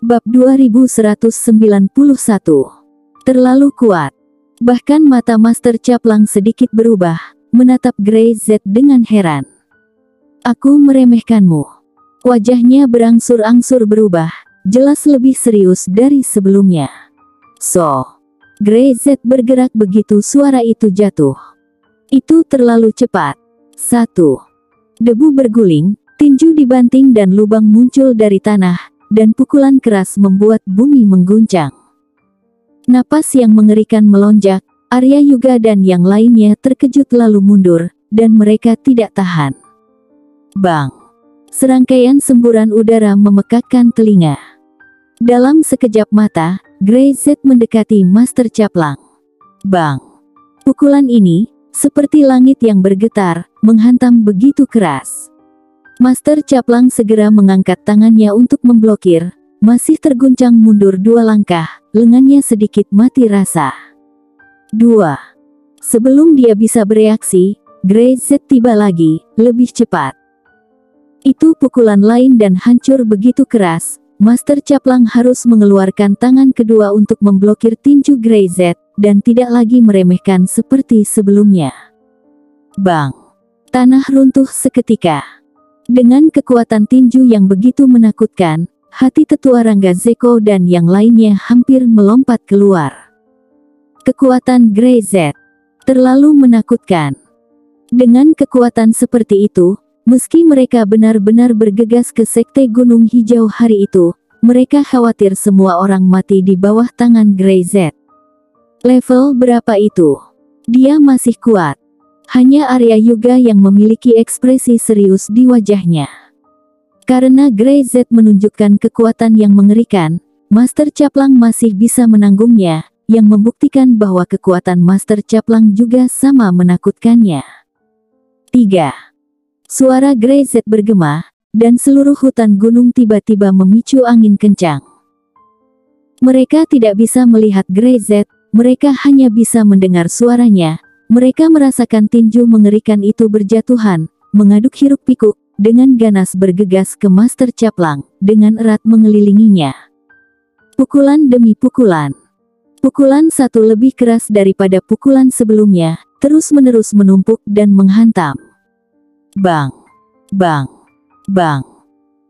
Bab 2191. Terlalu kuat. Bahkan mata Master Caplang sedikit berubah, menatap Grey Z dengan heran. Aku meremehkanmu. Wajahnya berangsur-angsur berubah, jelas lebih serius dari sebelumnya. Grey Z bergerak begitu suara itu jatuh. Itu terlalu cepat. 1. Debu berguling, tinju dibanting dan lubang muncul dari tanah, dan pukulan keras membuat bumi mengguncang. Napas yang mengerikan melonjak, Arya Yuga dan yang lainnya terkejut lalu mundur, dan mereka tidak tahan. Bang! Serangkaian semburan udara memekakkan telinga. Dalam sekejap mata, Grey Z mendekati Master Caplang. Bang! Pukulan ini, seperti langit yang bergetar, menghantam begitu keras. Master Caplang segera mengangkat tangannya untuk memblokir, masih terguncang mundur 2 langkah, lengannya sedikit mati rasa. 2. Sebelum dia bisa bereaksi, Grey Z tiba lagi, lebih cepat. Itu pukulan lain dan hancur begitu keras, Master Caplang harus mengeluarkan tangan kedua untuk memblokir tinju Grey Z, dan tidak lagi meremehkan seperti sebelumnya. Bang! Tanah runtuh seketika. Dengan kekuatan tinju yang begitu menakutkan, hati tetua Rangga Zeko dan yang lainnya hampir melompat keluar. Kekuatan Grey Z terlalu menakutkan. Dengan kekuatan seperti itu, meski mereka benar-benar bergegas ke Sekte Gunung Hijau hari itu, mereka khawatir semua orang mati di bawah tangan Grey Z. Level berapa itu? Dia masih kuat. Hanya Arya Yuga yang memiliki ekspresi serius di wajahnya. Karena Grey Z menunjukkan kekuatan yang mengerikan, Master Caplang masih bisa menanggungnya, yang membuktikan bahwa kekuatan Master Caplang juga sama menakutkannya. 3. Suara Grey Z bergema, dan seluruh hutan gunung tiba-tiba memicu angin kencang. Mereka tidak bisa melihat Grey Z, mereka hanya bisa mendengar suaranya. Mereka merasakan tinju mengerikan itu berjatuhan, mengaduk hiruk-pikuk, dengan ganas bergegas ke Master Caplang, dengan erat mengelilinginya. Pukulan demi pukulan. Pukulan satu lebih keras daripada pukulan sebelumnya, terus-menerus menumpuk dan menghantam. Bang! Bang! Bang!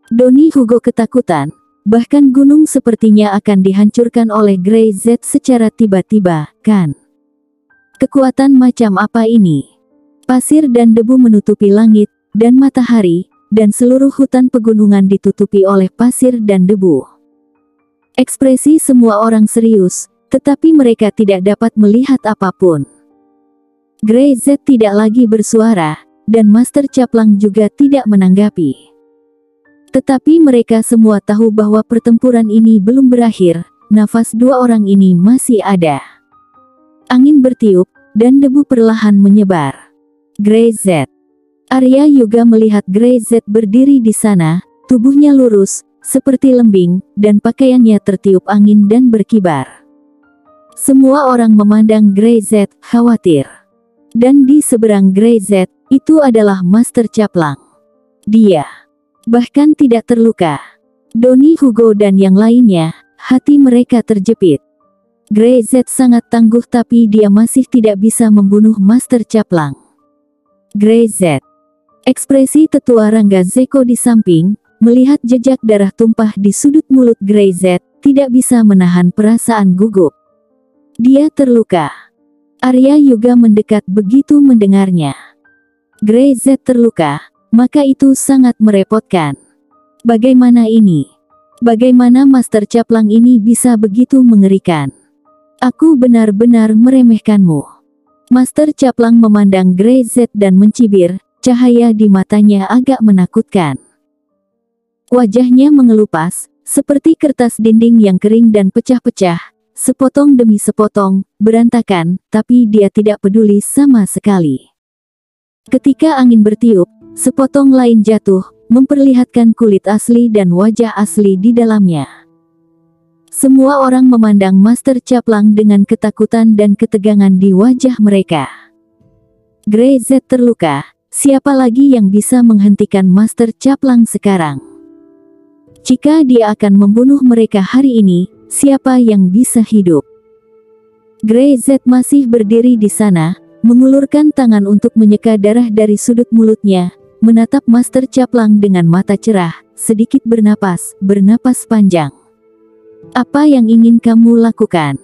Donnie Hugo ketakutan, bahkan gunung sepertinya akan dihancurkan oleh Grey Z secara tiba-tiba, kan? Kekuatan macam apa ini? Pasir dan debu menutupi langit, dan matahari, dan seluruh hutan pegunungan ditutupi oleh pasir dan debu. Ekspresi semua orang serius, tetapi mereka tidak dapat melihat apapun. Grey Z tidak lagi bersuara, dan Master Caplang juga tidak menanggapi. Tetapi mereka semua tahu bahwa pertempuran ini belum berakhir, nafas 2 orang ini masih ada. Angin bertiup, dan debu perlahan menyebar. Grey Z. Arya Yuga melihat Grey Z berdiri di sana, tubuhnya lurus, seperti lembing, dan pakaiannya tertiup angin dan berkibar. Semua orang memandang Grey Z, khawatir. Dan di seberang Grey Z, itu adalah Master Caplang. Dia bahkan tidak terluka. Donnie Hugo dan yang lainnya, hati mereka terjepit. Grey Z sangat tangguh tapi dia masih tidak bisa membunuh Master Caplang. Grey Z. Ekspresi tetua Rangga Zeko di samping, melihat jejak darah tumpah di sudut mulut Grey Z, tidak bisa menahan perasaan gugup. Dia terluka. Arya Yuga mendekat begitu mendengarnya. Grey Z terluka, maka itu sangat merepotkan. Bagaimana ini? Bagaimana Master Caplang ini bisa begitu mengerikan? Aku benar-benar meremehkanmu. Master Caplang memandang Grey Z dan mencibir, cahaya di matanya agak menakutkan. Wajahnya mengelupas, seperti kertas dinding yang kering dan pecah-pecah, sepotong demi sepotong, berantakan, tapi dia tidak peduli sama sekali. Ketika angin bertiup, sepotong lain jatuh, memperlihatkan kulit asli dan wajah asli di dalamnya. Semua orang memandang Master Caplang dengan ketakutan dan ketegangan di wajah mereka. Grey Z terluka, siapa lagi yang bisa menghentikan Master Caplang sekarang? Jika dia akan membunuh mereka hari ini, siapa yang bisa hidup? Grey Z masih berdiri di sana, mengulurkan tangan untuk menyeka darah dari sudut mulutnya, menatap Master Caplang dengan mata cerah, sedikit bernapas panjang. Apa yang ingin kamu lakukan?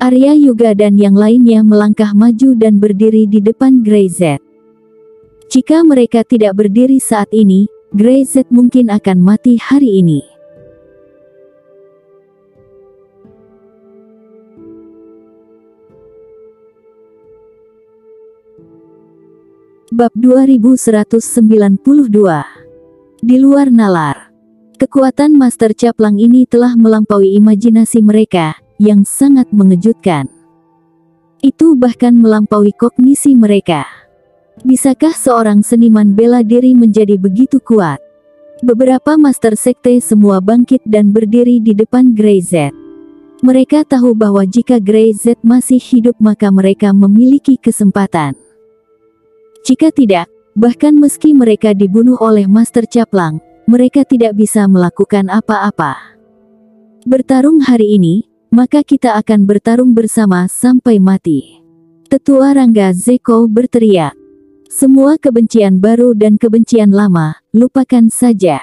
Arya Yuga dan yang lainnya melangkah maju dan berdiri di depan Grey Z. Jika mereka tidak berdiri saat ini, Grey Z mungkin akan mati hari ini. Bab 2192. Di luar nalar. Kekuatan Master Caplang ini telah melampaui imajinasi mereka, yang sangat mengejutkan. Itu bahkan melampaui kognisi mereka. Bisakah seorang seniman bela diri menjadi begitu kuat? Beberapa Master Sekte semua bangkit dan berdiri di depan Grey Z. Mereka tahu bahwa jika Grey Z masih hidup maka mereka memiliki kesempatan. Jika tidak, bahkan meski mereka dibunuh oleh Master Caplang, mereka tidak bisa melakukan apa-apa. Bertarung hari ini, maka kita akan bertarung bersama sampai mati. Tetua Rangga Zeko berteriak. Semua kebencian baru dan kebencian lama, lupakan saja.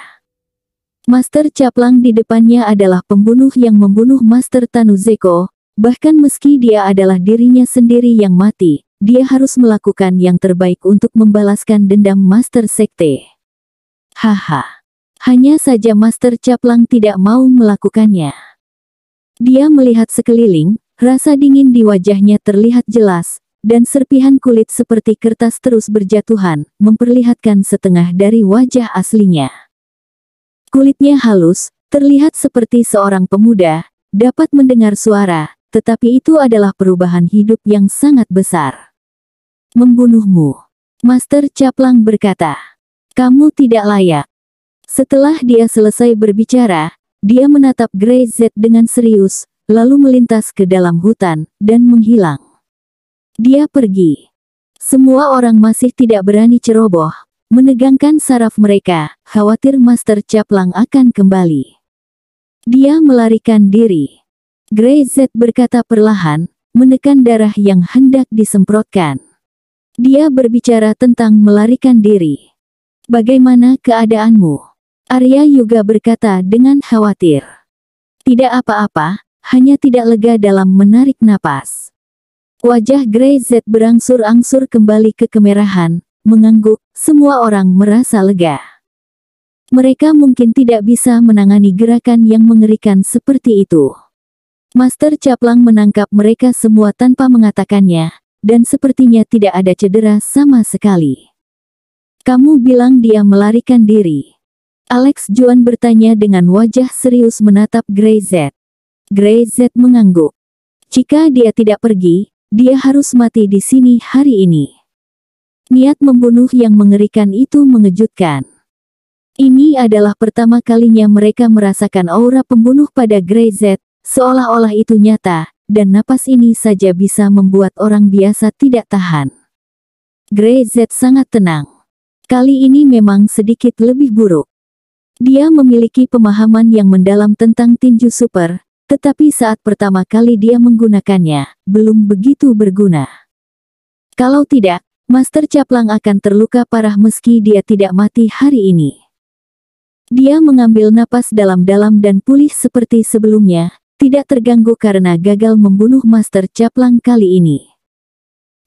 Master Caplang di depannya adalah pembunuh yang membunuh Master Tanu Zeko, bahkan meski dia adalah dirinya sendiri yang mati, dia harus melakukan yang terbaik untuk membalaskan dendam Master Sekte. Haha. Hanya saja Master Caplang tidak mau melakukannya. Dia melihat sekeliling, rasa dingin di wajahnya terlihat jelas, dan serpihan kulit seperti kertas terus berjatuhan, memperlihatkan setengah dari wajah aslinya. Kulitnya halus, terlihat seperti seorang pemuda, dapat mendengar suara, tetapi itu adalah perubahan hidup yang sangat besar. Membunuhmu. Master Caplang berkata. Kamu tidak layak. Setelah dia selesai berbicara, dia menatap Grey Z dengan serius, lalu melintas ke dalam hutan, dan menghilang. Dia pergi. Semua orang masih tidak berani ceroboh, menegangkan saraf mereka, khawatir Master Caplang akan kembali. Dia melarikan diri. Grey Z berkata perlahan, menekan darah yang hendak disemprotkan. Dia berbicara tentang melarikan diri. Bagaimana keadaanmu? Arya Yuga berkata dengan khawatir. Tidak apa-apa, hanya tidak lega dalam menarik napas. Wajah Grey Z berangsur-angsur kembali ke kemerahan, mengangguk, semua orang merasa lega. Mereka mungkin tidak bisa menangani gerakan yang mengerikan seperti itu. Master Caplang menangkap mereka semua tanpa mengatakannya, dan sepertinya tidak ada cedera sama sekali. Kamu bilang dia melarikan diri. Alex Juan bertanya dengan wajah serius menatap Grey Z. Grey Z mengangguk. Jika dia tidak pergi, dia harus mati di sini hari ini. Niat membunuh yang mengerikan itu mengejutkan. Ini adalah pertama kalinya mereka merasakan aura pembunuh pada Grey Z, seolah-olah itu nyata, dan napas ini saja bisa membuat orang biasa tidak tahan. Grey Z sangat tenang. Kali ini memang sedikit lebih buruk. Dia memiliki pemahaman yang mendalam tentang tinju super, tetapi saat pertama kali dia menggunakannya, belum begitu berguna. Kalau tidak, Master Caplang akan terluka parah meski dia tidak mati hari ini. Dia mengambil napas dalam-dalam dan pulih seperti sebelumnya, tidak terganggu karena gagal membunuh Master Caplang kali ini.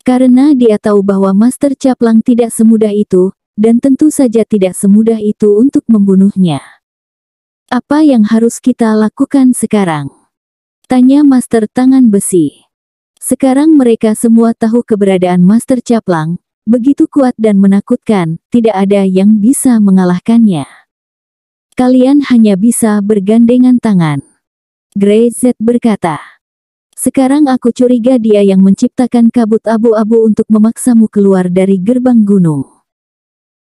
Karena dia tahu bahwa Master Caplang tidak semudah itu, dan tentu saja tidak semudah itu untuk membunuhnya. Apa yang harus kita lakukan sekarang? Tanya Master Tangan Besi. Sekarang mereka semua tahu keberadaan Master Caplang, begitu kuat dan menakutkan, tidak ada yang bisa mengalahkannya. Kalian hanya bisa bergandengan tangan. Grey Z berkata. Sekarang aku curiga dia yang menciptakan kabut abu-abu untuk memaksamu keluar dari gerbang gunung.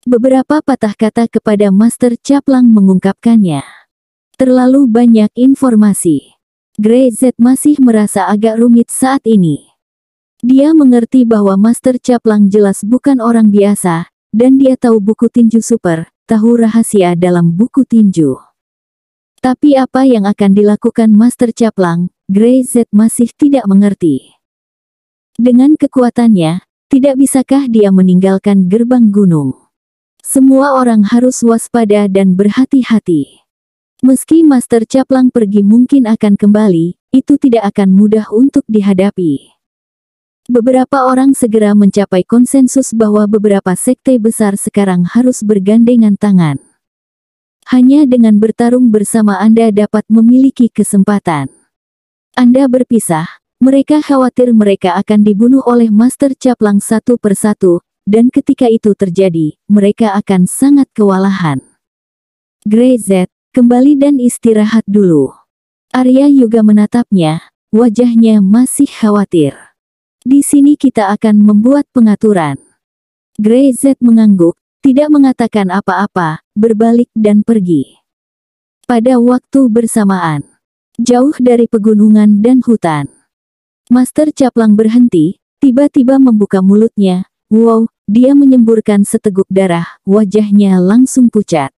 Beberapa patah kata kepada Master Caplang mengungkapkannya. Terlalu banyak informasi. Grey Z masih merasa agak rumit saat ini. Dia mengerti bahwa Master Caplang jelas bukan orang biasa, dan dia tahu buku tinju super, tahu rahasia dalam buku tinju. Tapi apa yang akan dilakukan Master Caplang, Grey Z masih tidak mengerti. Dengan kekuatannya, tidak bisakah dia meninggalkan gerbang gunung? Semua orang harus waspada dan berhati-hati. Meski Master Caplang pergi mungkin akan kembali, itu tidak akan mudah untuk dihadapi. Beberapa orang segera mencapai konsensus bahwa beberapa sekte besar sekarang harus bergandengan tangan. Hanya dengan bertarung bersama Anda dapat memiliki kesempatan. Anda berpisah, mereka khawatir mereka akan dibunuh oleh Master Caplang satu persatu, dan ketika itu terjadi, mereka akan sangat kewalahan. Grey Z, kembali dan istirahat dulu. Arya juga menatapnya, wajahnya masih khawatir. Di sini kita akan membuat pengaturan. Grey Z mengangguk, tidak mengatakan apa-apa, berbalik dan pergi. Pada waktu bersamaan, jauh dari pegunungan dan hutan, Master Caplang berhenti, tiba-tiba membuka mulutnya. Wow, dia menyemburkan seteguk darah, wajahnya langsung pucat.